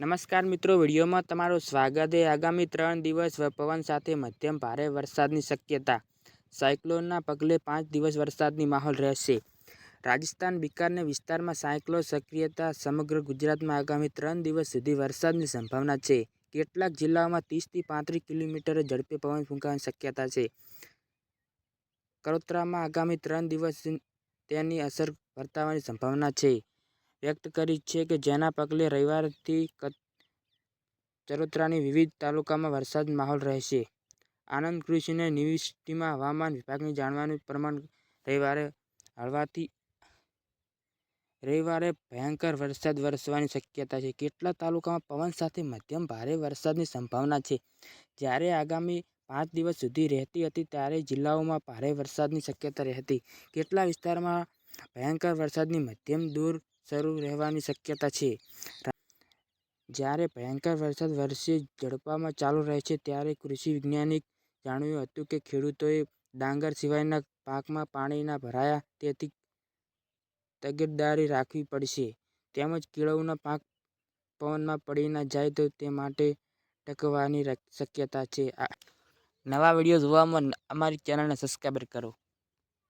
નમસ્કાર મિત્રો, વિડીયોમાં તમારું સ્વાગત છે। આગામી 3 દિવસ પવન સાથે મધ્યમ ભારે વરસાદની શક્યતા। સાયક્લોનના પગલે 5 દિવસ વરસાદની માહોલ રહેશે। રાજસ્થાન, બિહારના વિસ્તારમાં સાયક્લોન સક્રિયતા। સમગ્ર ગુજરાતમાં આગામી 3 દિવસ સુધી વરસાદની સંભાવના છે। કેટલાક જિલ્લાઓમાં 30 થી 35 કિલોમીટર ઝડપે પવન ફૂંકાવાની શક્યતા છે। કરોતરામાં આગામી 3 દિવસ તેની અસર વર્તાવાની સંભાવના છે વ્યક્ત કરી છે કે જેના પગલે રવિવારથી ચરોતરાની વિવિધ તાલુકામાં વરસાદ માહોલ રહેશે। આનંદ કૃષિ યુનિવર્સિટીમાં હવામાન વિભાગની જાણવાનું પ્રમાણ રવિવારે ભયંકર વરસાદ વરસવાની શક્યતા છે। કેટલાક તાલુકામાં પવન સાથે મધ્યમ ભારે વરસાદની સંભાવના છે। જ્યારે આગામી 5 દિવસ સુધી રહેતી હતી ત્યારે જિલ્લાઓમાં ભારે વરસાદની શક્યતા રહેતી। કેટલાક વિસ્તારોમાં ભયંકર વરસાદની મધ્યમ દૂર શરૂ રહેવાની શક્યતા છે। જ્યારે ભયંકર વરસાદ વર્ષે ઝડપમાં ચાલુ રહે છે ત્યારે કૃષિ વૈજ્ઞાનિકે જણાવ્યું હતું કે ખેડૂતોએ ડાંગર સિવાયના પાકમાં પાણી ના ભરાય તેની તકેદારી રાખવી પડશે તેમજ કેળાનો પાક પવનમાં પડી ન જાય તે માટે ટકવાની શક્યતા છે। નવા વિડીયો જોવા અમારી ચેનલને સબસ્ક્રાઇબ કરો।